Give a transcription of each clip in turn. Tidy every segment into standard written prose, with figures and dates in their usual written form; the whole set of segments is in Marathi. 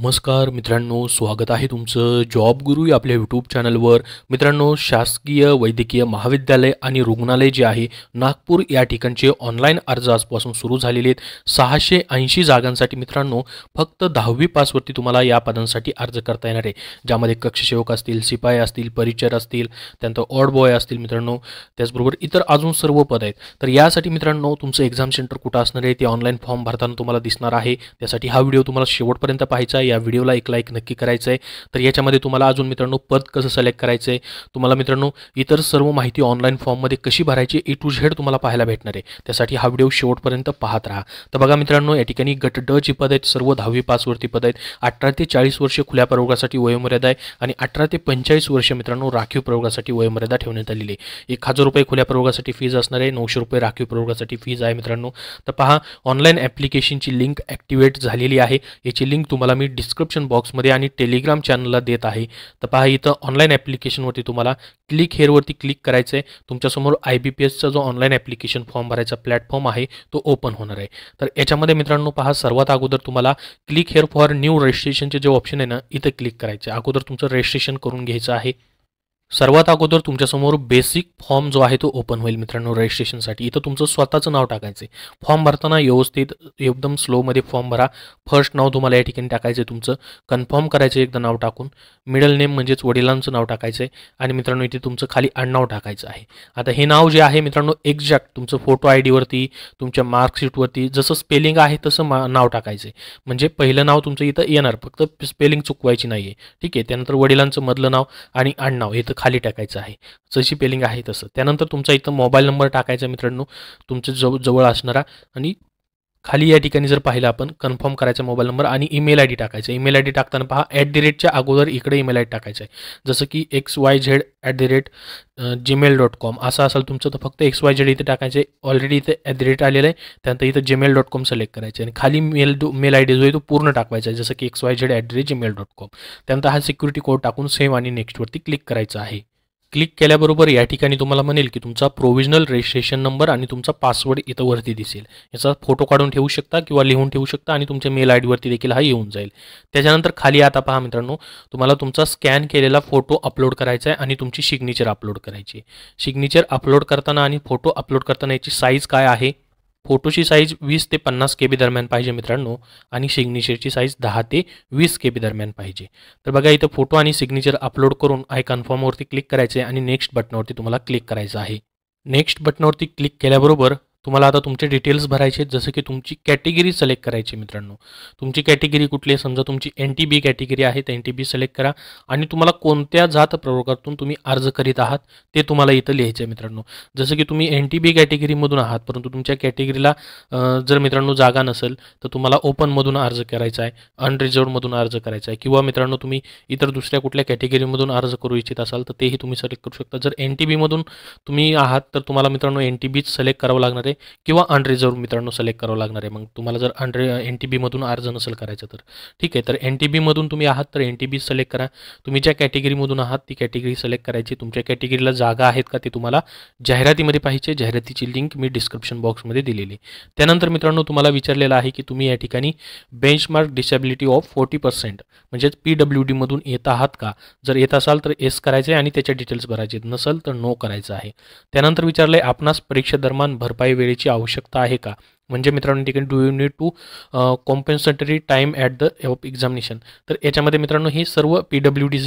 नमस्कार मित्रांनो, स्वागत आहे तुमचं जॉब गुरु या आपल्या यूट्यूब चॅनलवर. मित्रांनो, शासकीय वैद्यकीय महाविद्यालय आणि रुग्णालय जे आहे नागपूर या ठिकाणचे ऑनलाईन अर्ज आजपासून सुरू झालेले आहेत. 680 जागांसाठी मित्रांनो फक्त 10वी पासवरती तुम्हाला या पदांसाठी अर्ज करता येणार आहे, ज्यामध्ये कक्षसेवक असतील, शिपाई असतील, परिचर असतील, त्यानंतर ऑड बॉय असतील मित्रांनो, त्याचबरोबर इतर अजून सर्व पद आहेत. तर यासाठी मित्रांनो तुमचं एक्झाम सेंटर कुठं असणार आहे ते ऑनलाईन फॉर्म भरताना तुम्हाला दिसणार आहे. त्यासाठी हा व्हिडिओ तुम्हाला शेवटपर्यंत पाहायचा आहे. या व्हिडिओला एक लाईक नक्की करायचं आहे. तर याच्यामध्ये तुम्हाला अजून मित्रांनो पद कसं सिलेक्ट करायचं आहे, तुम्हाला मित्रांनो इतर सर्व माहिती ऑनलाईन फॉर्ममध्ये कशी भरायची ए टू झेड तुम्हाला पाहायला भेटणार आहे. त्यासाठी हा व्हिडिओ शेवटपर्यंत पाहत राहा. तर बघा मित्रांनो, या ठिकाणी गट ड ची पद आहेत, सर्व 10वी पासवरती पद आहेत. 18 ते 40 वर्ष खुल्या प्रवर्गासाठी वयोमर्यादा आहे आणि 18 ते 45 वर्ष मित्रांनो राखीव प्रवर्गासाठी वयोमर्यादा ठेवण्यात आलेली आहे. 1000 रुपये खुल्या प्रवर्गासाठी फीज असणार आहे, 900 रुपये राखीव प्रवर्गासाठी फीज आहे मित्रांनो. तर पहा, ऑनलाईन ॲप्लिकेशनची लिंक ॲक्टिवेट झालेली आहे. याची लिंक तुम्हाला मी डिस्क्रिप्शन बॉक्समध्ये आणि टेलिग्राम चॅनलला देत आहे. तर पहा, इथं ऑनलाईन ॲप्लिकेशनवरती तुम्हाला क्लिक हेअरवरती क्लिक करायचं आहे. तुमच्यासमोर IBPSचा जो ऑनलाईन ॲप्लिकेशन फॉर्म भरायचा प्लॅटफॉर्म आहे तो ओपन होणार आहे. तर याच्यामध्ये मित्रांनो पहा, सर्वात अगोदर तुम्हाला क्लिक हेअर फॉर न्यू रजिस्ट्रेशनचे जे ऑप्शन आहे ना, इथं क्लिक करायचे. अगोदर तुमचं रजिस्ट्रेशन करून घ्यायचं आहे. सर्वात अगोदर तुमच्यासमोर बेसिक फॉर्म जो आहे तो ओपन होईल मित्रांनो रजिस्ट्रेशनसाठी. इथं तुमचं स्वतःचं नाव टाकायचं आहे. फॉर्म भरताना व्यवस्थित एकदम स्लोमध्ये फॉर्म भरा. फर्स्ट नाव तुम्हाला या ठिकाणी टाकायचं आहे तुमचं, कन्फर्म करायचं एकदा नाव टाकून. मिडल नेम म्हणजेच वडिलांचं नाव टाकायचं आहे आणि मित्रांनो इथे तुमचं खाली आडनाव टाकायचं आहे. आता हे नाव जे आहे मित्रांनो एक्झॅक्ट तुमचं फोटो ID वरती, तुमच्या मार्कशीटवरती जसं स्पेलिंग आहे तसं नाव टाकायचं आहे. म्हणजे पहिलं नाव तुमचं इथं येणार, फक्त स्पेलिंग चुकवायची नाही आहे. ठीक आहे. त्यानंतर वडिलांचं मधलं नाव आणि आडनाव इथं खाली टाकायचं आहे, जशी स्पेलिंग आहे तसं. त्यानंतर तुमचा इथं मोबाईल नंबर टाकायचा मित्रांनो, तुमच्या जवळ असणारा. आणि खाली या ठिकाणी जर पाहिलं आपण कन्फर्म करायचा मोबाईल नंबर आणि ईमेल ID टाकायचा. ईमेल ID टाकताना पहा @च्या अगोदर इकडे ईमेल ID टाकायचं आहे. जसं की xyz@gmail.com असं असेल तुमचं, तर फक्त xyz इथे टाकायचं आहे. ऑलरेडी इथे @ आलेलं आहे, त्यानंतर इथं gmail.com सिलेक्ट करायचं आहे आणि खाली मेल ID जो आहे तो पूर्ण टाकवायचा आहे, जसं की xyz@gmail.com. त्यानंतर हा सिक्युरिटी कोड टाकून सेव्ह आणि नेक्स्टवरती क्लिक करायचं आहे. क्लिक केल्याबरोबर या ठिकाणी तुम्हाला म्हणेल की तुमचा प्रोव्हिजनल रजिस्ट्रेशन नंबर आणि तुमचा पासवर्ड इथं वरती दिसेल. याचा फोटो काढून ठेवू शकता किंवा लिहून ठेवू शकता आणि तुमच्या मेल ID वरती देखील हा येऊन जाईल. त्याच्यानंतर खाली आता पहा मित्रांनो, तुम्हाला तुमचा स्कॅन केलेला फोटो अपलोड करायचा आहे आणि तुमची सिग्नेचर अपलोड करायची आहे. सिग्नेचर अपलोड करताना आणि फोटो अपलोड करताना याची साईज काय आहे, फोटोची साईज 20 ते 50 KB दरम्यान पाहिजे मित्रांनो आणि सिग्नेचरची साईज 10 ते 20 KB दरम्यान पाहिजे. तर बघा, इथं फोटो आणि सिग्नेचर अपलोड करून आय कन्फर्मवरती क्लिक करायचे आणि नेक्स्ट बटनावरती तुम्हाला क्लिक करायचं आहे. नेक्स्ट बटनावरती क्लिक केल्याबरोबर तुम्हाला आता तुमचे डिटेल्स भरायचे आहेत, जसं की तुमची कॅटेगरी सिलेक्ट करायची मित्रांनो. तुमची कॅटेगरी कुठली आहे, समजा तुमची NTB कॅटेगरी आहे तर NTB सिलेक्ट करा आणि तुम्हाला कोणत्या जात प्रवर्गातून तुम्ही अर्ज करीत आहात ते तुम्हाला इथं लिहायचं आहे मित्रांनो. जसं की तुम्ही NTB कॅटेगरीमधून आहात, परंतु तुमच्या कॅटेगरीला जर मित्रांनो जागा नसेल तर तुम्हाला ओपनमधून अर्ज करायचा आहे, अनरिझर्वमधून अर्ज करायचा आहे, किंवा मित्रांनो तुम्ही इतर दुसऱ्या कुठल्या कॅटेगरीमधून अर्ज करू इच्छित असाल तर तेही तुम्ही सिलेक्ट करू शकता. जर NTBमधून तुम्ही आहात तर तुम्हाला मित्रांनो NTBच सिलेक्ट करावं लागणार आहे किंवा अनरिझर्व मित्रांनो सिलेक्ट करावं लागणार आहे. मग तुम्हाला जर NTBमधून अर्ज नसेल करायचं तर ठीक आहे. तर NTBमधून तुम्ही आहात तर NTB सिलेक्ट करा. तुम्ही ज्या कॅटेगरीमधून आहात ती कॅटेगरी सिलेक्ट करायची. तुमच्या कॅटेगरीला जागा आहेत का ते तुम्हाला जाहिरातीमध्ये पाहिजे. जाहिरातीची लिंक मी डिस्क्रिप्शन बॉक्समध्ये दिलेली. त्यानंतर मित्रांनो तुम्हाला विचारलेलं आहे की तुम्ही या ठिकाणी बेंचमार्क डिसेबिलिटी ऑफ 40% म्हणजेच PWDमधून येत आहात का. जर येत असाल तर येस करायचं आहे आणि त्याच्या डिटेल्स भरायचे, नसेल तर नो करायचं आहे. त्यानंतर विचारलं आहे आपणास परीक्षा दरम्यान भरपाई वेळेची आवश्यकता आहे का. म्हणजे मित्रांनो ठिकाणी do you need to compensatory time at the examination. तर याच्यामध्ये मित्रांनो हे सर्व PWD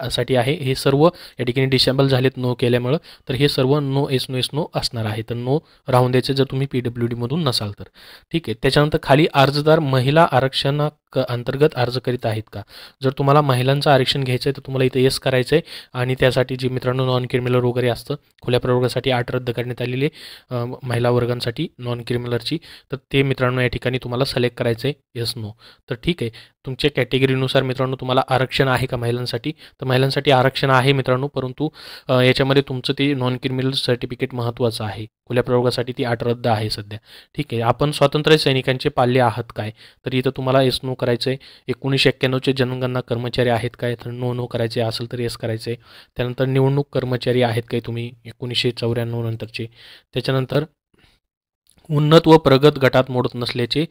साठी आहे. हे सर्व या ठिकाणी डिसेबल झालेत नो केल्यामुळं, तर हे सर्व नो एस नो असणार आहे. तर नो राहून द्यायचे जर तुम्ही PWDमधून नसाल तर. ठीक आहे. त्याच्यानंतर खाली अर्जदार महिला आरक्षणा अंतर्गत अर्ज करीत आहेत का. जर तुम्हाला महिलांचं आरक्षण घ्यायचं आहे तर तुम्हाला इथे येस करायचं आहे आणि त्यासाठी जे मित्रांनो नॉन क्रिमिनल वगैरे असतं, खुल्या प्रवर्गासाठी 8 रद्द करण्यात आलेले महिला वर्गांसाठी नॉन क्रिमिनलची, तर ते मित्रांनो या ठिकाणी तुम्हाला सिलेक्ट करायचं आहे येस नो. तर ठीक आहे. तुमच्या कॅटेगरीनुसार मित्रांनो तुम्हाला आरक्षण आहे का महिलांसाठी, तर महिलांसाठी आरक्षण आहे मित्रांनो, परंतु याच्यामध्ये तुमचं ते नॉन क्रिमिनल सर्टिफिकेट महत्त्वाचं आहे. खुल्या प्रवर्गासाठी ती 8 रद्द आहे सध्या. ठीक आहे. आपण स्वातंत्र्य सैनिकांचे पाल्य आहात काय, तर इथं तुम्हाला येस नो करायचं आहे. 1991चे जनगणना कर्मचारी आहेत काय, तर नो करायचे असेल तर येस करायचं आहे. त्यानंतर निवडणूक कर्मचारी आहेत काय तुम्ही 1994 नंतरचे. त्याच्यानंतर उन्नत व प्रगत गटात मोडत नसल्याचे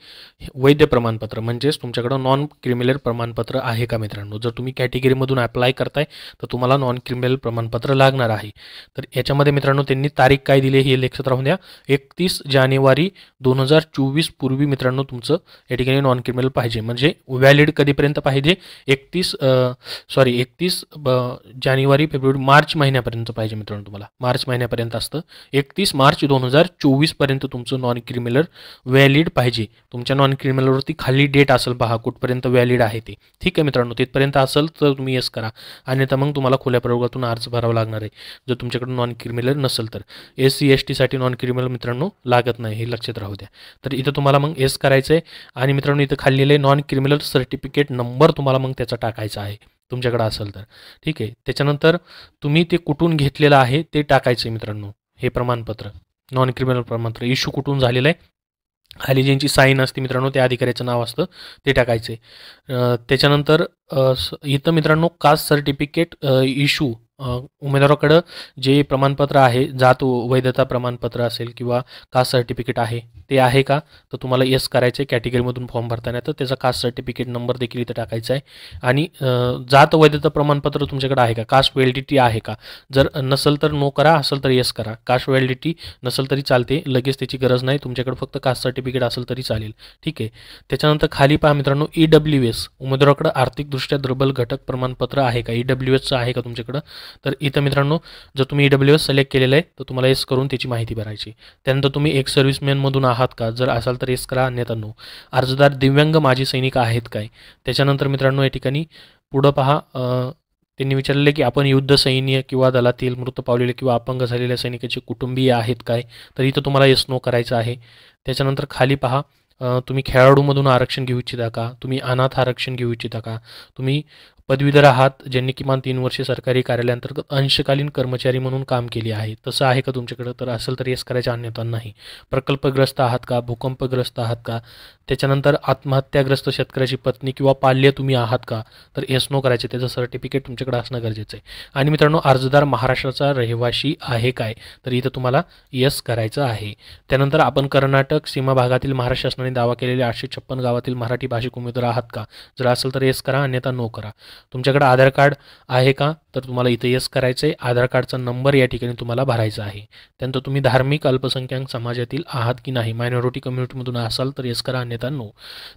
वैध प्रमाणपत्र म्हणजेच तुमच्याकडं नॉन क्रिमिनल प्रमाणपत्र आहे का मित्रांनो. जर तुम्ही कॅटेगरीमधून अप्लाय करताय तर तुम्हाला नॉन क्रिमिनल प्रमाणपत्र लागणार आहे. तर याच्यामध्ये मित्रांनो त्यांनी तारीख काय दिली हे लक्षात राहून द्या. 31 जानेवारी 2024 पूर्वी मित्रांनो तुमचं या ठिकाणी नॉन क्रिमिनल पाहिजे. म्हणजे व्हॅलिड कधीपर्यंत पाहिजे 31 जानेवारी फेब्रुवारी मार्च महिन्यापर्यंत पाहिजे मित्रांनो. तुम्हाला मार्च महिन्यापर्यंत असतं. 31 मार्च 2024 पर्यंत तुमचं नॉन क्रिमिनल व्हॅलिड पाहिजे. तुमच्या नॉन क्रिमिनलवरती खाली डेट असेल पहा कुठपर्यंत व्हॅलिड आहे ते. ठीक आहे मित्रांनो, तिथपर्यंत असेल तर तुम्ही येस करा. अन्यथा मग तुम्हाला खुल्या प्रवर्गातून अर्ज भरावा लागणार आहे जर तुमच्याकडे नॉन क्रिमिनल नसेल तर. SC ST साठी नॉन क्रिमिनल मित्रांनो लागत नाही, हे लक्षात राहू द्या. तर इथं तुम्हाला मग येस करायचं आहे. आणि मित्रांनो इथं खाली लिहिलं नॉन क्रिमिनल सर्टिफिकेट नंबर तुम्हाला मग त्याचा टाकायचा आहे तुमच्याकडे असेल तर. ठीक आहे. त्याच्यानंतर तुम्ही ते कुठून घेतलेलं आहे ते टाकायचं आहे मित्रांनो. हे प्रमाणपत्र नॉन क्रिमिनल प्रमाणपत्र इश्यू कुठून झालेलं आहे, खाली ज्यांची साईन असते मित्रांनो त्या अधिकाऱ्याचं नाव असतं ते टाकायचे. त्याच्यानंतर इथं मित्रांनो कास्ट सर्टिफिकेट इश्यू उमेदवाराकडं जे प्रमाणपत्र आहे, जात वैधता प्रमाणपत्र असेल किंवा कास्ट सर्टिफिकेट आहे ते आहे का, तर तुम्हाला येस करायचं आहे. कॅटेगरीमधून फॉर्म भरताना तर त्याचा कास्ट सर्टिफिकेट नंबर देखील इथं टाकायचा आहे. आणि जात वैधता प्रमाणपत्र तुमच्याकडे आहे का, कास्ट व्हॅलिडिटी आहे का. जर नसेल तर नो करा, असेल तर येस करा. कास्ट व्हॅलिडिटी नसेल तरी चालते, लगेच त्याची गरज नाही. तुमच्याकडे फक्त कास्ट सर्टिफिकेट असेल तरी चालेल. ठीक आहे. त्याच्यानंतर खाली पहा मित्रांनो EWS उमेदवाराकडे आर्थिकदृष्ट्या दुर्बल घटक प्रमाणपत्र आहे का, EWSचं आहे का तुमच्याकडं. तर इथं मित्रांनो जर तुम्ही EWS सिलेक्ट केलेलं आहे तर तुम्हाला येस करून त्याची माहिती भरायची. त्यानंतर तुम्ही एक सर्व्हिसमॅनमधून आहात का, जर असाल तर येस करा, अन्यथा नो. अर्जदार दिव्यांग माजी सैनिक आहेत काय. त्याच्यानंतर मित्रांनो या ठिकाणी पुढं पहा, त्यांनी विचारलेलं की आपण युद्ध सैन्य किंवा दलातील मृत पावलेले किंवा अपंग झालेल्या सैनिकाचे कुटुंबीय आहेत काय, तर इथं तुम्हाला येस नो करायचं आहे. त्याच्यानंतर खाली पहा, तुम्ही खेळाडूमधून आरक्षण घेऊ इच्छिता का, तुम्ही अनाथ आरक्षण घेऊ इच्छिता का, तुम्ही पदवीधर आहात ज्यांनी किमान 3 वर्षे सरकारी कार्यालयाअंतर्गत अंशकालीन कर्मचारी म्हणून काम केले आहे, तसं आहे का तुमच्याकडं, तर असेल तर येस करायचं, अन्यथा नाही. प्रकल्पग्रस्त आहात का, भूकंपग्रस्त आहात का. त्याच्यानंतर आत्महत्याग्रस्त शेतकऱ्याची पत्नी किंवा पाल्य तुम्ही आहात का, तर येस नो करायचे. त्याचं सर्टिफिकेट तुमच्याकडे असणं गरजेचं आहे. आणि मित्रांनो अर्जदार महाराष्ट्राचा रहिवासी आहे काय, तर इथं तुम्हाला येस करायचं आहे. त्यानंतर आपण कर्नाटक सीमा भागातील महाराष्ट्र शासनाने दावा केलेल्या 856 गावातील मराठी भाषिक उमेदवार आहात का, जर असेल तर येस करा, अन्यथा नो करा. तुमच्याकडे आधार कार्ड आहे का, तर तुम्हाला इथं येस करायचं आहे. आधार कार्डचा नंबर या ठिकाणी तुम्हाला भरायचा आहे. त्यानंतर तुम्ही धार्मिक अल्पसंख्याक समाजातील आहात की नाही, मायनॉरिटी कम्युनिटीमधून असाल तर येस करा, अन्यथा नो.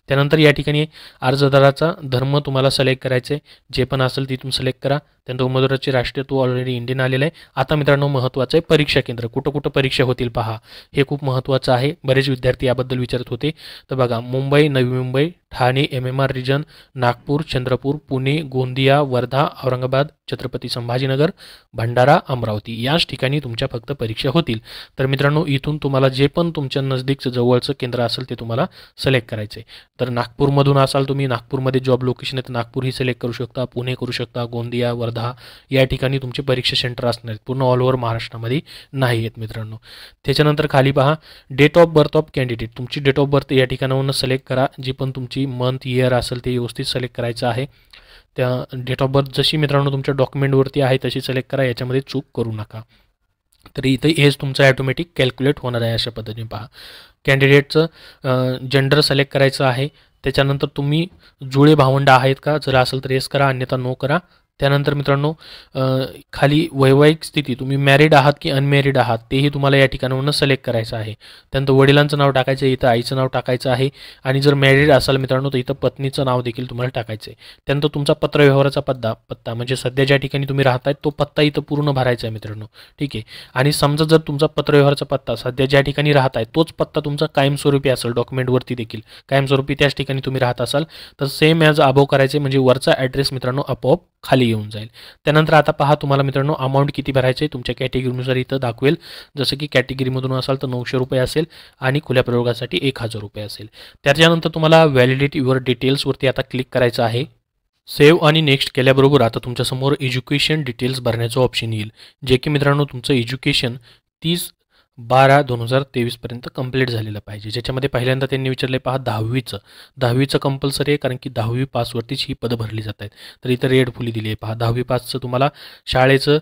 त्यानंतर या ठिकाणी अर्जदाराचा धर्म तुम्हाला सिलेक्ट करायचा आहे, जे पण असेल तिथून सिलेक्ट करा. त्यानंतर उमेदवाराचे राष्ट्रीयत्व ऑलरेडी इंडियन आलेलं आहे. आता मित्रांनो महत्त्वाचं आहे परीक्षा केंद्र, कुठं कुठं परीक्षा होतील पहा, हे खूप महत्त्वाचं आहे. बरेच विद्यार्थी याबद्दल विचारत होते. तर बघा, मुंबई, नवी मुंबई, ठाणे MMR रिजन, नागपूर, चंद्रपूर, पुणे, गोंदिया, वर्धा, औरंगाबाद, छत्रपती संभाजीनगर, भंडारा, अमरावती याच ठिकाणी तुमच्या फक्त परीक्षा होतील. तर मित्रांनो इथून तुम्हाला जे पण तुमच्या नजदीकचं जवळचं केंद्र असेल ते तुम्हाला सिलेक्ट करायचं आहे. तर नागपूरमधून असाल तुम्ही, नागपूरमध्ये जॉब लोकेशन आहे तर नागपूर ही सिलेक्ट करू शकता, पुणे करू शकता, गोंदिया, वर्धा या ठिकाणी तुमचे परीक्षा सेंटर असणार आहेत. पूर्ण ऑल ओव्हर महाराष्ट्रामध्ये नाही आहेत मित्रांनो. त्याच्यानंतर खाली पहा, date of birth of candidate, तुमची डेट ऑफ बर्थ या ठिकाणावरून सिलेक्ट करा. जी पण तुमची मंथ इयर असेल ते व्यवस्थित सिलेक्ट करायचं आहे. त्या डेट ऑफ बर्थ जशी मित्रांनो तुमच्या डॉक्युमेंटवरती आहे तशी सिलेक्ट करा, याच्यामध्ये चूक करू नका. तर इथं एज तुमचं ॲटोमॅटिक कॅल्क्युलेट होणार आहे. अशा पद्धतीने पहा, कॅन्डिडेटचं जेंडर सिलेक्ट करायचं आहे. त्याच्यानंतर तुम्ही जुळे भावंड आहेत का, जर असेल तर येस करा, अन्यथा नो करा. त्यानंतर मित्रांनो खाली वैवाहिक स्थिती, तुम्ही मॅरिड आहात की अनमॅरिड आहात तेही तुम्हाला या ठिकाणावरून सिलेक्ट करायचं आहे. त्यानंतर वडिलांचं नाव टाकायचं आहे, इथं आईचं नाव टाकायचं आहे. आणि जर मॅरिड असाल मित्रांनो तर इथं पत्नीचं नाव देखील तुम्हाला टाकायचं आहे. त्यानंतर तुमचा पत्रव्यवहाराचा पत्ता म्हणजे सध्या ज्या ठिकाणी तुम्ही राहताय तो पत्ता इथं पूर्ण भरायचा आहे मित्रांनो. ठीक आहे. आणि समजा जर तुमचा पत्रव्यवहाराचा पत्ता सध्या ज्या ठिकाणी राहताय तोच पत्ता तुमचा कायमस्वरूपी असेल, डॉक्युमेंटवरती देखील कायमस्वरूपी त्याच ठिकाणी तुम्ही राहत असाल तर सेम ॲज अबोव करायचे, म्हणजे वरचा ॲड्रेस मित्रांनो आपोआप खाली येऊन जाईल. त्यानंतर आता पहा तुम्हाला मित्रांनो अमाऊंट किती भरायचे तुमच्या कॅटेगरीनुसार इथं दाखवेल. जसं की कॅटेगरीमधून असाल तर 900 रुपये असेल आणि खुल्या प्रयोगासाठी 1000 रुपये असेल. त्याच्यानंतर तुम्हाला व्हॅलिडिटी युअर डिटेल्सवरती आता क्लिक करायचं आहे. सेव्ह आणि नेक्स्ट केल्याबरोबर आता तुमच्यासमोर एज्युकेशन डिटेल्स भरण्याचं ऑप्शन येईल, जे की मित्रांनो तुमचं एज्युकेशन 30/12/2023 पर्यंत कंप्लीट झालेलं पाहिजे. ज्याच्यामध्ये पहिल्यांदा त्यांनी विचारले पहा 10वीचं कंपल्सरी आहे, कारण की 10वी पासवरतीच ही पदं भरली जात आहेत. तर इथं रेड फुली दिली आहे पहा. 10वी पासचं तुम्हाला शाळेचं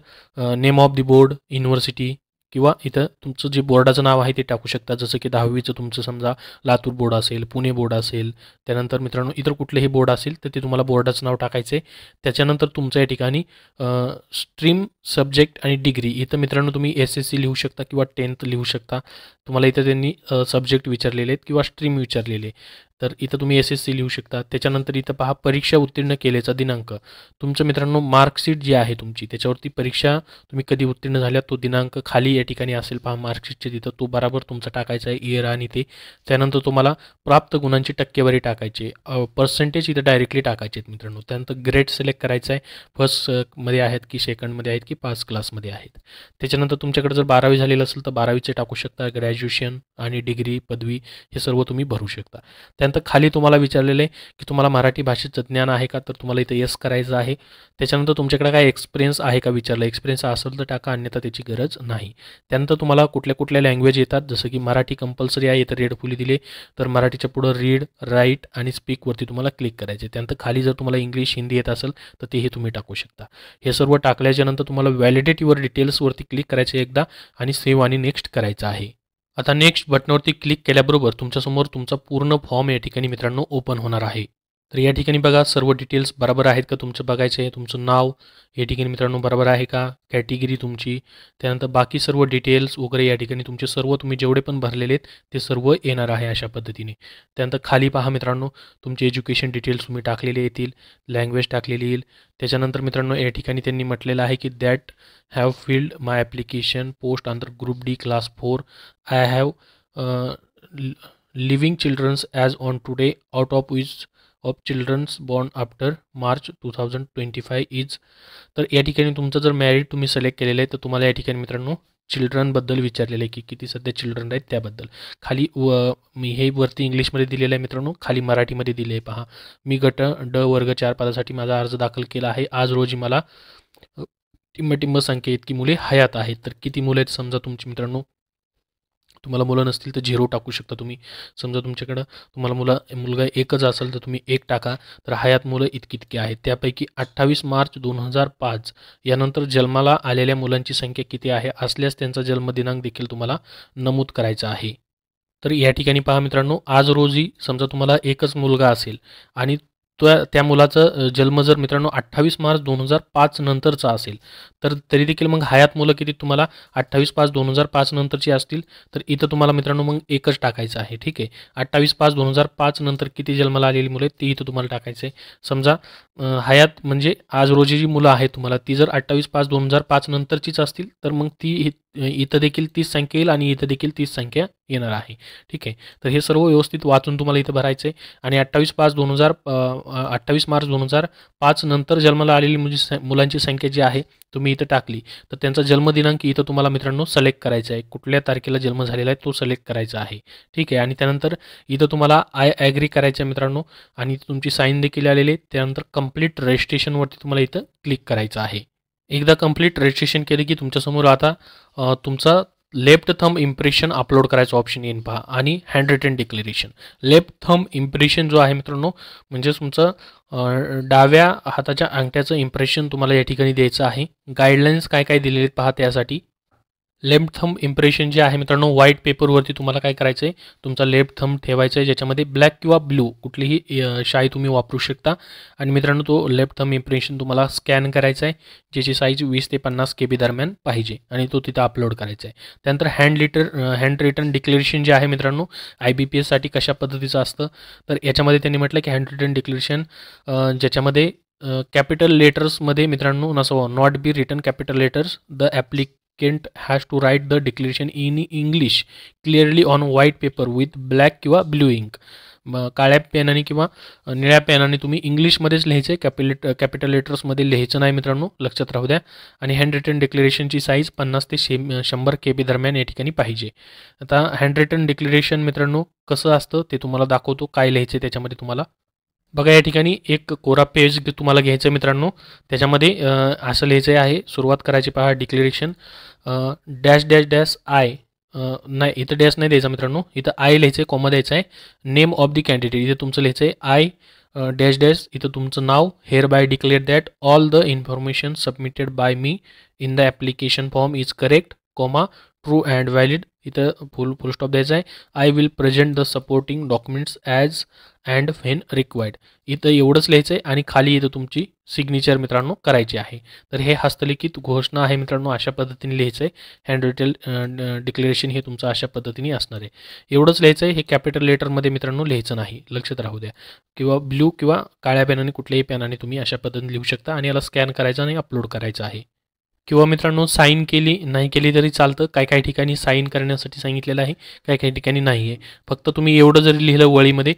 name of the board, university किंवा इथं तुमचं जे बोर्डाचं नाव आहे ते टाकू शकता, जसं की 10वीचं तुमचं समजा लातूर बोर्ड असेल, पुणे बोर्ड असेल, त्यानंतर मित्रांनो इतर कुठलेही बोर्ड असेल तर ते तुम्हाला बोर्डाचं नाव टाकायचं आहे. त्याच्यानंतर तुमचं या ठिकाणी स्ट्रीम, सब्जेक्ट आणि डिग्री, इथं मित्रांनो तुम्ही SSC लिहू शकता किंवा 10th लिहू शकता. तुम्हाला इथं त्यांनी सब्जेक्ट विचारलेले आहेत किंवा स्ट्रीम विचारलेले, तर इथं तुम्ही SSC लिहू शकता. त्याच्यानंतर इथं पहा परीक्षा उत्तीर्ण केल्याचा दिनांक, तुमचं मित्रांनो मार्कशीट जी आहे तुमची त्याच्यावरती परीक्षा तुम्ही कधी उत्तीर्ण झाल्या तो दिनांक खाली या ठिकाणी असेल पहा मार्कशीटचे, तिथं तो बराबर तुमचा टाकायचा आहे, इयर आणि ते. त्यानंतर तुम्हाला प्राप्त गुणांची टक्केवारी टाकायची, पर्सेंटेज इथं डायरेक्टली टाकायचे आहेत मित्रांनो. त्यानंतर ग्रेड सिलेक्ट करायचा आहे, फर्स्टमध्ये आहेत की सेकंडमध्ये आहेत की पास क्लासमध्ये आहेत. त्याच्यानंतर तुमच्याकडे जर 12वी झालेलं असेल तर 12वीचे टाकू शकता, ग्रॅज्युएशन आणि डिग्री, पदवी हे सर्व तुम्ही भरू शकता. त्यानंतर खाली तुम्हाला विचारलेलं आहे की तुम्हाला मराठी भाषेचं ज्ञान आहे का, तर तुम्हाला इथं येस करायचं आहे. त्याच्यानंतर तुमच्याकडे काय एक्सपिरियन्स आहे का विचारलं, एक्सपिरियन्स असेल तर टाका, अन्यथा त्याची गरज नाही. त्यानंतर तुम्हाला कुठल्या कुठल्या लँग्वेज येतात, जसं की मराठी कंपल्सरी आहे, इथं रेड फुली दिले, तर मराठीच्या पुढं रीड, राईट आणि स्पीकवरती तुम्हाला क्लिक करायचे. त्यानंतर खाली जर तुम्हाला इंग्लिश, हिंदी येत असेल तर तेही तुम्ही टाकू शकता. हे सर्व टाकल्याच्यानंतर तुम्हाला व्हॅलिडेट युअर डिटेल्सवरती क्लिक करायचे एकदा आणि सेव्ह आणि नेक्स्ट करायचं आहे. आता नेक्स्ट बटनावरती क्लिक केल्याबरोबर तुमच्यासमोर तुमचा पूर्ण फॉर्म या ठिकाणी मित्रांनो ओपन होणार आहे. तर या ठिकाणी बघा सर्व डिटेल्स बरोबर आहेत का तुमचं बघायचं आहे. तुमचं नाव या ठिकाणी मित्रांनो बरोबर आहे का, कॅटेगरी तुमची, त्यानंतर बाकी सर्व डिटेल्स वगैरे या ठिकाणी तुमचे सर्व तुम्ही जेवढे पण भरलेले आहेत ते सर्व येणार आहे अशा पद्धतीने. त्यानंतर खाली पहा मित्रांनो तुमचे एज्युकेशन डिटेल्स तुम्ही टाकलेले येतील, लँग्वेज टाकलेली येईल. त्याच्यानंतर मित्रांनो या ठिकाणी त्यांनी म्हटलेलं आहे की that have filled my application post under group D class 4. I have living childrens as on today out of which of childrens born after March 2025 is. तर या ठिकाणी तुमचं जर मॅरिड तुम्ही सिलेक्ट केलेलं आहे तर तुम्हाला या ठिकाणी मित्रांनो चिल्ड्रनबद्दल विचारलेलं आहे की किती सध्या चिल्ड्रन आहेत त्याबद्दल. खाली मी हे वरती इंग्लिशमध्ये दिलेलं आहे मित्रांनो, खाली मराठीमध्ये दिले आहे पहा. मी गट ड वर्ग 4 पदासाठी माझा अर्ज दाखल केला आहे. आज रोजी मला टिंब संख्या इतकी मुले हयात आहेत. तर किती मुलं आहेत समजा तुमची मित्रांनो, तुम्हाला मुलं नसतील तर 0 टाकू शकता तुम्ही. समजा तुमच्याकडं तुम्हाला मुलगा एकच असेल तर तुम्ही 1 टाका. तर हयात मुलं इतकी आहेत, त्यापैकी 28 मार्च 2005 यानंतर जन्माला आलेल्या मुलांची संख्या किती आहे असल्यास त्यांचा जन्मदिनांक देखील तुम्हाला नमूद करायचा आहे. तर या ठिकाणी पहा मित्रांनो, आज रोजी समजा तुम्हाला एकच मुलगा असेल आणि त्या मुलाचा जन्म जर मित्रांनो 28 मार्च 2005 नंतरचा असेल तर तरी देखील मग हयात मुलं किती तुम्हाला 28/5/2005 नंतरची असतील तर इथं तुम्हाला मित्रांनो मग एकच टाकायचं आहे. ठीक आहे, 28/5/2005 नंतर किती जन्माला आलेली मुलं आहेत ती इथं तुम्हाला टाकायचं आहे. समजा हयात म्हणजे आज रोजी जी मुलं आहेत तुम्हाला ती जर 28/5/2005 नंतरचीच असतील तर मग ती इथं देखील 30 संख्या येईल आणि इथं देखील 30 संख्या येणार आहे. ठीक आहे, तर हे सर्व व्यवस्थित वाचून तुम्हाला इथं भरायचं आहे. आणि 28 मार्च 2005 नंतर जन्माला आलेली मुलांची संख्या जी आहे तुम्ही इथं टाकली तर त्यांचा जन्मदिनांक इथं तुम्हाला मित्रांनो सिलेक्ट करायचा आहे, कुठल्या तारखेला जन्म झालेला आहे तो सिलेक्ट करायचा आहे. ठीक आहे, आणि त्यानंतर इथं तुम्हाला आय ॲग्री करायचं आहे मित्रांनो आणि तुमची साईन देखील आलेली आहे. त्यानंतर कंप्लीट रजिस्ट्रेशनवरती तुम्हाला इथं क्लिक करायचं आहे. एकदा कंप्लीट रजिस्ट्रेशन केले की तुमच्यासमोर आता तुमचा लेफ्ट थंब इम्प्रेशन अपलोड करायचं ऑप्शन येईल पहा आणि hand written declaration. Left thumb impression जो आहे मित्रांनो म्हणजे तुमचं डाव्या हाताच्या अंगठ्याचं इम्प्रेशन तुम्हाला या ठिकाणी द्यायचं आहे. गाईडलाईन्स काय काय दिलेले आहेत पहा त्यासाठी. लेफ्ट थंब इम्प्रेशन जे आहे मित्रांनो व्हाईट पेपरवरती तुम्हाला काय करायचं आहे, तुमचा लेफ्ट थंब ठेवायचा आहे ज्याच्यामध्ये ब्लॅक किंवा ब्लू कुठलीही शाई तुम्ही वापरू शकता. आणि मित्रांनो तो लेफ्ट थंब इम्प्रेशन तुम्हाला स्कॅन करायचा आहे ज्याची साईज 20 ते 50 KB दरम्यान पाहिजे आणि तो तिथं अपलोड करायचा आहे. त्यानंतर हँड रिटन डिक्लेरेशन जे आहे मित्रांनो IBPSसाठी कशा पद्धतीचं असतं तर याच्यामध्ये त्यांनी म्हटलं की हँड रिटन डिक्लेरेशन ज्याच्यामध्ये कॅपिटल लेटर्समध्ये मित्रांनो नसावं, not be written capital letters. The applicant has to write the declaration in English clearly on white paper with black किंवा ब्ल्यू इंक. काळ्या पेनाने किंवा निळ्या पेनाने तुम्ही इंग्लिशमध्येच लिहायचं आहे, कॅपिटल लेटर्समध्ये लिहायचं नाही मित्रांनो, लक्षात राहू द्या. आणि हँड रिटन डिक्लेरेशनची साईज 50 ते 100 KB दरम्यान या ठिकाणी पाहिजे. आता हँड रिटन डिक्लेरेशन मित्रांनो कसं असतं ते तुम्हाला दाखवतो, काय लिहायचं त्याच्यामध्ये तुम्हाला बघा. या ठिकाणी एक कोरा पेज तुम्हाला घ्यायचं मित्रांनो, त्याच्यामध्ये असं लिहायचं आहे. सुरुवात करायची पहा declaration dash dash dash I, नाही इथं डॅश नाही द्यायचा मित्रांनो, इथं आय लिहायचं आहे, कॉमा द्यायचा आहे. नेम ऑफ द कॅन्डिडेट इथे तुमचं लिहायचं आहे आय डॅश डॅश, इथं तुमचं नाव. Hereby declare that all the information submitted by me in the application form is correct, comma true and valid, इथं फुल स्टॉप द्यायचा आहे. I will present the supporting documents as and when required, इथं एवढंच लिहायचं आहे. आणि खाली इथं तुमची सिग्नेचर मित्रांनो करायची आहे. तर हे हस्तलिखित घोषणा आहे मित्रांनो, अशा पद्धतीने लिहायचं आहे. हँड रिटेल डिक्लेरेशन हे तुमचं अशा पद्धतीने असणार आहे. एवढंच लिहायचं आहे. हे कॅपिटल लेटरमध्ये मित्रांनो लिहायचं नाही, लक्षात राहू द्या. किंवा ब्ल्यू किंवा काळ्या पेनाने, कुठल्याही पेनाने तुम्ही अशा पद्धतीने लिहू शकता. आणि याला स्कॅन करायचं आणि अपलोड करायचं आहे. किंवा मित्रांनो साईन नाही केली तरी चालतं. काही ठिकाणी साईन करण्यासाठी सांगितलेलं आहे, काही ठिकाणी नाही आहे. फक्त तुम्ही एवढं जरी लिहिलं वळीमध्ये,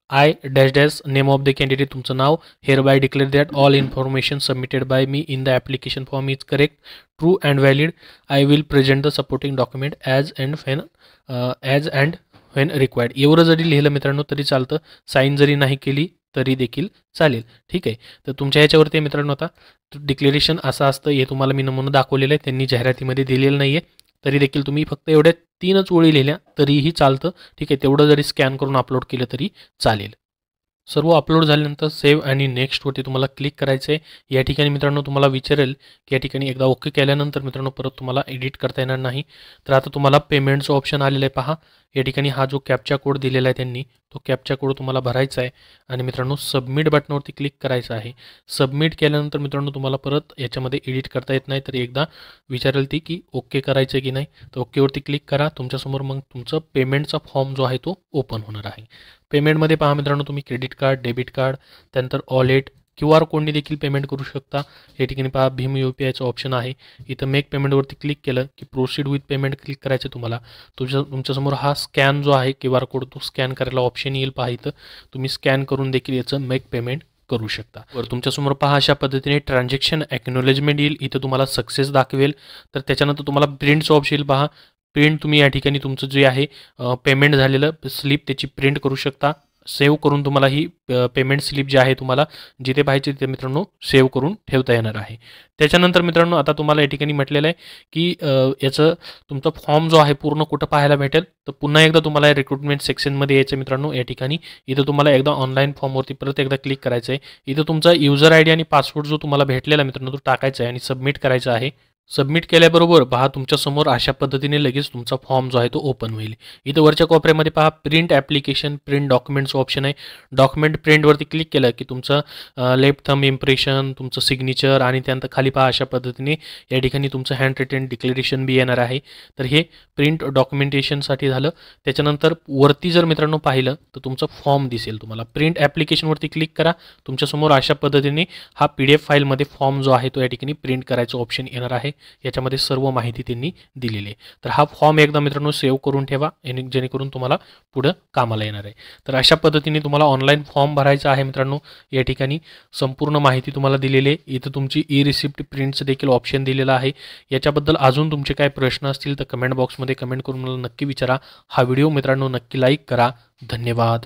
I dash dash name of the candidate, तुमचं नाव, hereby declare that all information submitted by me in the application form is correct, true and valid, I will present the supporting document as and when required, एवढं जरी लिहिलं मित्रांनो तरी चालतं. साईन जरी नाही केली तरी देखील चालेल. ठीक आहे. तर तुमच्या ह्याच्यावरती मित्रांनो आता डिक्लेरेशन असं असतं, हे तुम्हाला मी नमुना दाखवलेलं आहे, त्यांनी जाहिरातीमध्ये दिलेलं नाही आहे. तरी देखील तुम्ही फक्त एवढ्या 3च ओळी लिहिल्या तरीही चालतं. ठीक आहे. तेवढं जरी स्कॅन करून अपलोड केलं तरी चालेल. सर्व अपलोड झाल्यानंतर सेव्ह आणि नेक्स्टवरती तुम्हाला क्लिक करायचं आहे. या ठिकाणी मित्रांनो तुम्हाला विचारेल की या ठिकाणी एकदा ओके केल्यानंतर मित्रांनो परत तुम्हाला एडिट करता येणार नाही. तर आता तुम्हाला पेमेंटचं ऑप्शन आलेलं आहे पहा. या ठिकाणी हा जो कॅप्चा कोड दिलेला आहे त्यांनी, तो कॅप्चा कोड तुम्हाला भरायचा आहे आणि मित्रांनो सबमिट बटनावरती क्लिक करायचं आहे. सबमिट केल्यानंतर मित्रांनो तुम्हाला परत याच्यामध्ये एडिट करता येत नाही. तर एकदा विचारेल ती की ओके करायचं आहे की नाही, तर ओकेवरती क्लिक करा. तुमच्यासमोर मग तुमचं पेमेंटचा फॉर्म जो आहे तो ओपन होणार आहे. पेमेंटमध्ये पहा मित्रांनो तुम्ही क्रेडिट कार्ड, डेबिट कार्ड, त्यानंतर वॉलेट, QR कोडने देखील पेमेंट करू शकता. या ठिकाणी पहा भीम UPIचं ऑप्शन आहे. इथं मेक पेमेंटवरती क्लिक केलं की प्रोसीड विथ पेमेंट क्लिक करायचं तुम्हाला. तुमच्यासमोर हा स्कॅन जो आहे QR कोड, तो स्कॅन करायला ऑप्शन येईल पहा. इथं तुम्ही स्कॅन करून देखील याचं मेक पेमेंट करू शकता. तुमच्यासमोर पहा अशा पद्धतीने ट्रान्झॅक्शन ॲक्नॉलेजमेंट येईल. इथं तुम्हाला सक्सेस दाखवेल. तर त्याच्यानंतर तुम्हाला प्रिंटचं ऑप्शन येईल पहा. प्रिंट तुम्ही या ठिकाणी तुमचं जे आहे पेमेंट झालेलं स्लिप त्याची प्रिंट करू शकता. सेव्ह करून तुम्हाला ही पेमेंट स्लिप जी आहे तुम्हाला जिथे पाहिजे तिथे मित्रांनो सेव्ह करून ठेवता येणार आहे. त्याच्यानंतर मित्रांनो आता तुम्हाला या ठिकाणी म्हटलेलं आहे की याचं तुमचा फॉर्म जो आहे पूर्ण कुठं पाहायला भेटेल. तर पुन्हा एकदा तुम्हाला रिक्रुटमेंट सेक्शनमध्ये यायचं मित्रांनो. या ठिकाणी इथं तुम्हाला एकदा ऑनलाईन फॉर्मवरती परत एकदा क्लिक करायचं आहे. इथं तुमचा युजर ID आणि पासवर्ड जो तुम्हाला भेटलेला मित्रांनो तो टाकायचा आहे आणि सबमिट करायचा आहे. सबमिट केल्याबरोबर पहा तुमच्यासमोर अशा पद्धतीने लगेच तुमचा फॉर्म जो आहे तो ओपन होईल. इथं वरच्या कोपऱ्यामध्ये पहा print application, print documents option आहे. डॉक्युमेंट प्रिंटवरती क्लिक केलं की तुमचं लेफ्ट थंब इम्प्रेशन, तुमचं सिग्नेचर आणि त्यानंतर खाली पहा अशा पद्धतीने या ठिकाणी तुमचं हँड रिटन डिक्लेरेशन बी येणार आहे. तर हे प्रिंट डॉक्युमेंटेशनसाठी झालं. त्याच्यानंतर वरती जर मित्रांनो पाहिलं तर तुमचं फॉर्म दिसेल तुम्हाला. प्रिंट ॲप्लिकेशनवरती क्लिक करा. तुमच्यासमोर अशा पद्धतीने हा PDF फाईलमध्ये फॉर्म जो आहे तो या ठिकाणी प्रिंट करायचं ऑप्शन येणार आहे. याच्यामध्ये सर्व माहिती त्यांनी दिलेली आहे. तर हा फॉर्म एकदा मित्रांनो सेव्ह करून ठेवा जेणेकरून तुम्हाला पुढं कामाला येणार आहे. तर अशा पद्धतीने तुम्हाला ऑनलाईन फॉर्म भरायचा आहे मित्रांनो. या ठिकाणी संपूर्ण माहिती तुम्हाला दिलेली आहे. इथं तुमची रिसिप्ट प्रिंटचं देखील ऑप्शन दिलेलं आहे. याच्याबद्दल अजून तुमचे काय प्रश्न असतील तर कमेंट बॉक्समध्ये कमेंट करून मला नक्की विचारा. हा व्हिडिओ मित्रांनो नक्की लाईक करा. धन्यवाद.